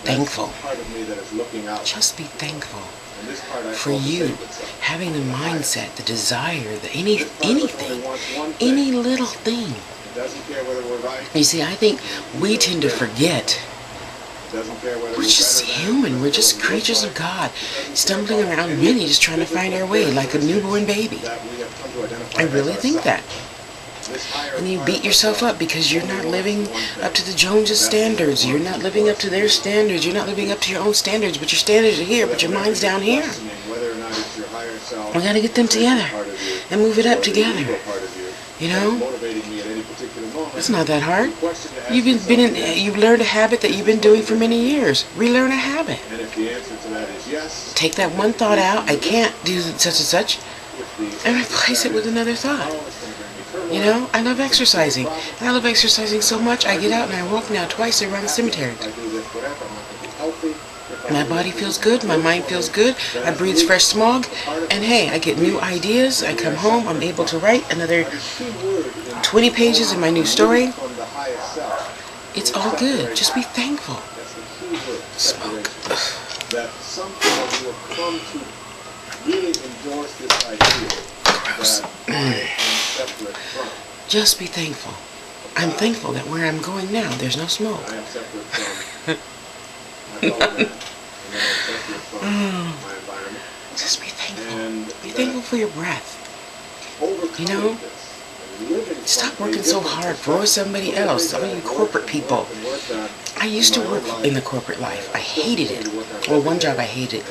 thankful. Just be thankful for you having the mindset, the desire, anything, any little thing. You see, I think we tend to forget. We're just human. We're just creatures of God, stumbling around, really just trying to find our way like a newborn baby. I really think that. And you beat yourself up because you're not living up to the Joneses' standards. You're not living up to their standards. You're not living up to your own standards. But your standards are here, but your mind's down here. We got to get them together and move it up together. You know? It's not that hard. You've learned a habit that you've been doing for many years. Relearn a habit. Take that one thought out, I can't do such and such, and replace it with another thought. You know, I love exercising. And I love exercising so much, I get out and I walk now twice around the cemetery. My body feels good, my mind feels good, I breathe fresh smog, and hey, I get new ideas, I come home, I'm able to write another 20 pages in my new story. It's all good. Just be thankful. Smoke. Gross. Just be thankful. I'm thankful that where I'm going now, there's no smoke. Just be thankful. Be thankful for your breath. You know? Stop working so hard for somebody else, some of you corporate people. I used to work in the corporate life. I hated it. Well, one job I hated.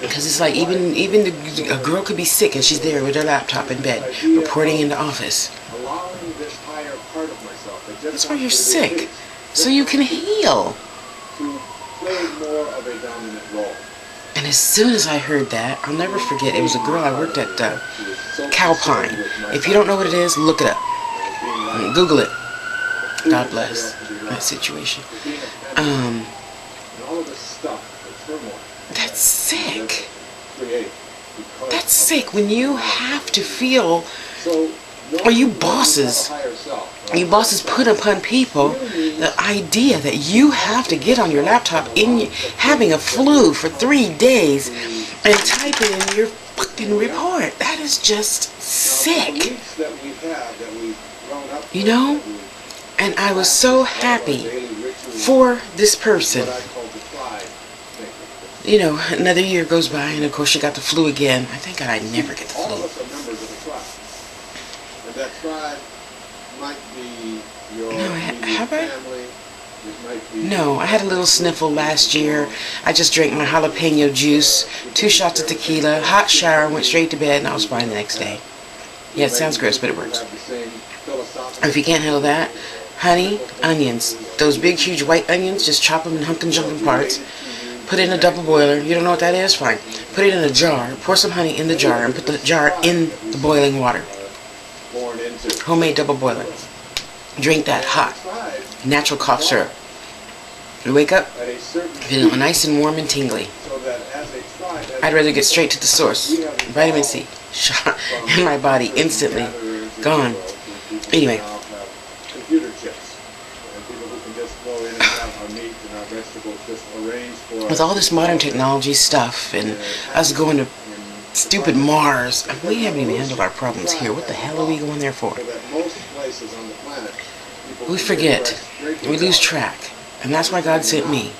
Because it's like even a girl could be sick and she's there with her laptop in bed, reporting in the office. That's why you're sick. So you can heal. And as soon as I heard that, I'll never forget, it was a girl I worked at Cowpine. If you don't know what it is, look it up. Google it. God bless that situation. That's sick. That's sick when you have to feel, or you bosses put upon people the idea that you have to get on your laptop having a flu for 3 days and type it in your fucking report. That is just sick. You know? And I was so happy for this person. You know, another year goes by and of course she got the flu again. I thank God I never get the flu. No, have I? No, I had a little sniffle last year. I just drank my jalapeno juice, 2 shots of tequila, hot shower, went straight to bed, and I was fine the next day. Yeah, it sounds gross, but it works. If you can't handle that, honey, onions. Those big, huge white onions, just chop them in hunkin' parts. Put it in a double boiler. You don't know what that is? Fine. Put it in a jar. Pour some honey in the jar and put the jar in the boiling water. Homemade double boiler. Drink that hot. Natural cough syrup. You wake up, feeling nice and warm and tingly. I'd rather get straight to the source. Vitamin C. Shot in my body instantly. Gone. Anyway. With all this modern technology stuff and us going to stupid Mars, we haven't even handled our problems here. What the hell are we going there for? We forget. We lose track. And that's why God sent me,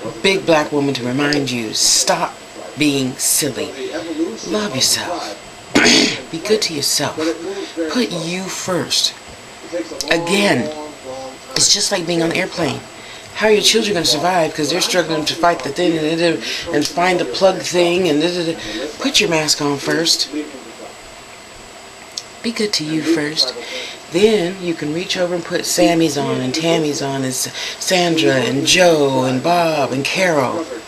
a big black woman, to remind you, stop being silly. Love yourself. Be good to yourself. Put you first. Again, it's just like being on an airplane. How are your children going to survive? Because they're struggling to fight the thing and find the plug thing. And put your mask on first. Be good to you first. Then you can reach over and put Sammy's on and Tammy's on and Sandra and Joe and Bob and Carol. If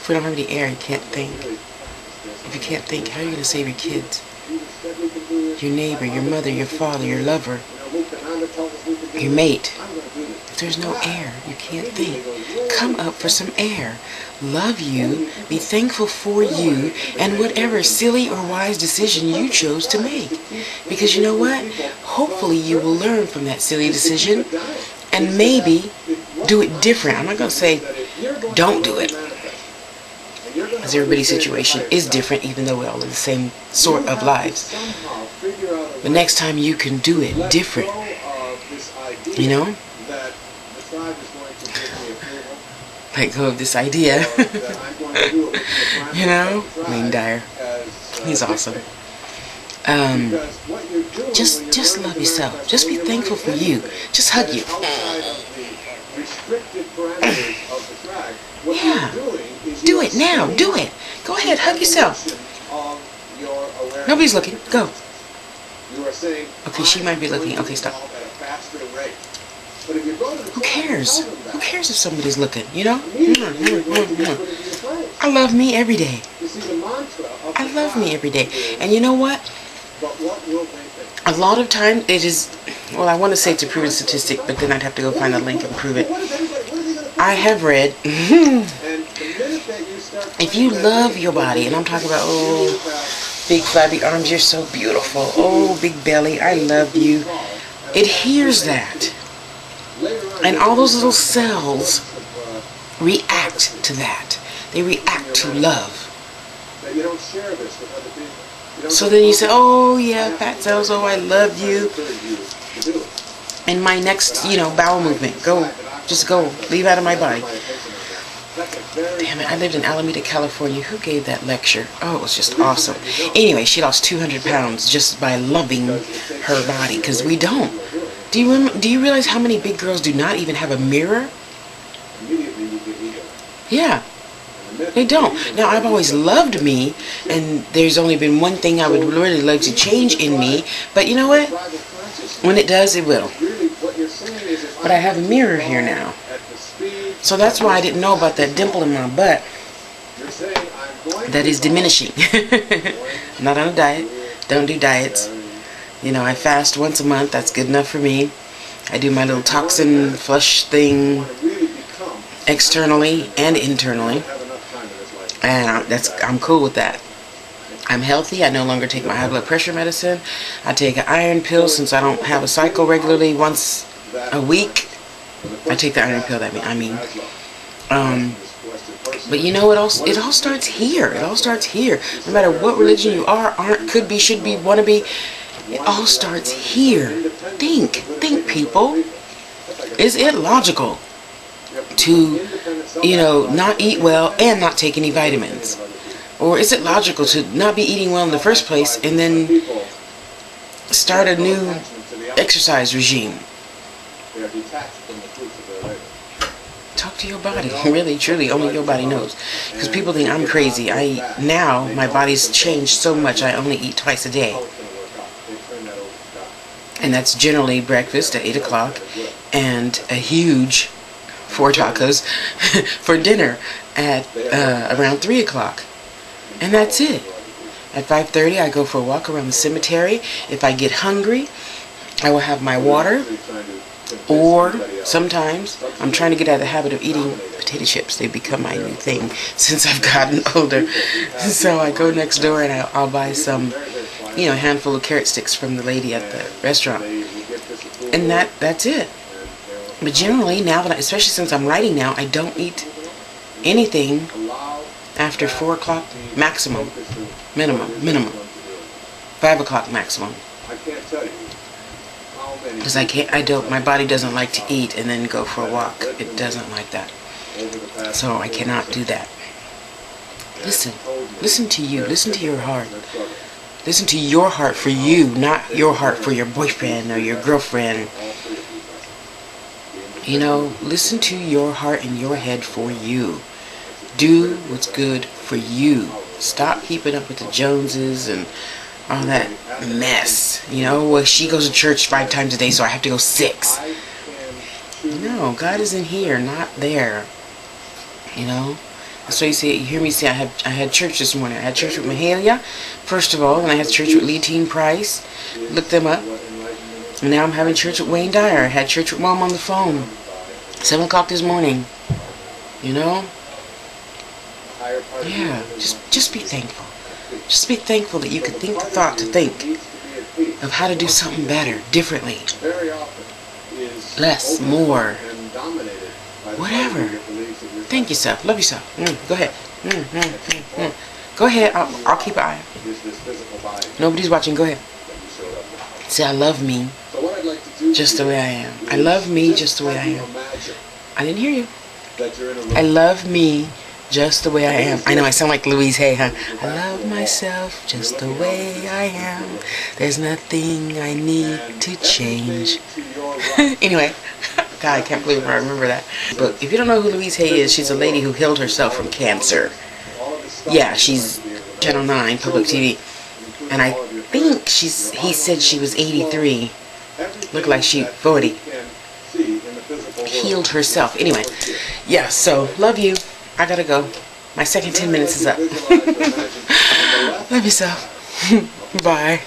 we don't have any air, you can't think. If you can't think, how are you going to save your kids? Your neighbor, your mother, your father, your lover, your mate. If there's no air, you can't think. Come up for some air. Love you, be thankful for you, and whatever silly or wise decision you chose to make. Because you know what? Hopefully you will learn from that silly decision, and maybe do it different. I'm not going to say don't do it, because everybody's situation is different, even though we all live the same sort of lives. The next time you can do it different, you know? Let go of this idea. You know? Wayne Dyer. He's awesome. Just love yourself. Just be thankful for you. Just hug you. Yeah. Do it now. Do it. Go ahead. Hug yourself. Nobody's looking. Go. Okay, she might be looking. Okay, stop. Who cares? Who cares if somebody's looking, you know? I love me every day. I love me every day. And you know what? A lot of time it is, well, I want to say it's a proven statistic, but then I'd have to go find a link and prove it. I have read, if you love your body, and I'm talking about, oh, big flabby arms, you're so beautiful. Oh, big belly, I love you. It hears that. And all those little cells react to that. They react to love. So then you say, oh yeah, fat cells, oh I love you. And my next, bowel movement, go, just go, leave out of my body. Damn it, I lived in Alameda, California. Who gave that lecture? Oh, it was just awesome. Anyway, she lost 200 pounds just by loving her body, because we don't. Do you realize how many big girls do not even have a mirror? Yeah, they don't. Now, I've always loved me, and there's only been one thing I would really like to change in me, but you know what? When it does, it will. But I have a mirror here now. So that's why I didn't know about that dimple in my butt that is diminishing. I'm not on a diet. Don't do diets. I fast once a month. That's good enough for me. I do my little toxin flush thing externally and internally. And I'm cool with that. I'm healthy. I no longer take my high blood pressure medicine. I take an iron pill since I don't have a cycle regularly once a week. I take the iron pill, but it all starts here. It all starts here. No matter what religion you are, aren't, could be, should be, want to be, it all starts here. Think people. Is it logical to, not eat well and not take any vitamins? Or is it logical to not be eating well in the first place and then start a new exercise regime? Talk to your body. Really, truly, only your body knows. Because people think I'm crazy. Now, my body's changed so much, I only eat twice a day. And that's generally breakfast at 8 o'clock and a huge 4 tacos for dinner at around 3 o'clock. And that's it. At 5:30, I go for a walk around the cemetery. If I get hungry, I will have my water. Or sometimes I'm trying to get out of the habit of eating potato chips. They've become my new thing since I've gotten older. So I go next door and I'll buy some, a handful of carrot sticks from the lady at the restaurant. And that's it. But generally, now that especially since I'm writing now, I don't eat anything after 4 o'clock maximum. Minimum. 5 o'clock maximum. Because my body doesn't like to eat and then go for a walk. It doesn't like that. So I cannot do that. Listen to you. Listen to your heart. Listen to your heart for you, not your heart for your boyfriend or your girlfriend. Listen to your heart and your head for you. Do what's good for you. Stop keeping up with the Joneses and all that mess. Well, she goes to church 5 times a day, so I have to go 6. No, God is in here, not there. That's why you hear me say I had church this morning. I had church with Mahalia, first of all, and I had church with Leetine Price. Look them up. And now I'm having church with Wayne Dyer. I had church with Mom on the phone. 7 o'clock this morning. Yeah, just be thankful. Just be thankful that you can think the thought to think of how to do something better, differently. Less, more. Whatever. Thank yourself. Love yourself. Go ahead. Go ahead. I'll keep an eye. Nobody's watching. Go ahead. Say, I love me just the way I am. I love me just the way I am. I didn't hear you. I love me just the way I am. I know I sound like Louise Hay, huh? I love myself just the way I am. There's nothing I need to change. Anyway, God, I can't believe I remember that. But if you don't know who Louise Hay is, she's a lady who healed herself from cancer. Yeah, she's Channel 9, public TV. And I think he said she was 83. Looked like she 40. Healed herself. Anyway, yeah, so love you. I gotta go. My second 10 minutes is up. Love yourself. Bye.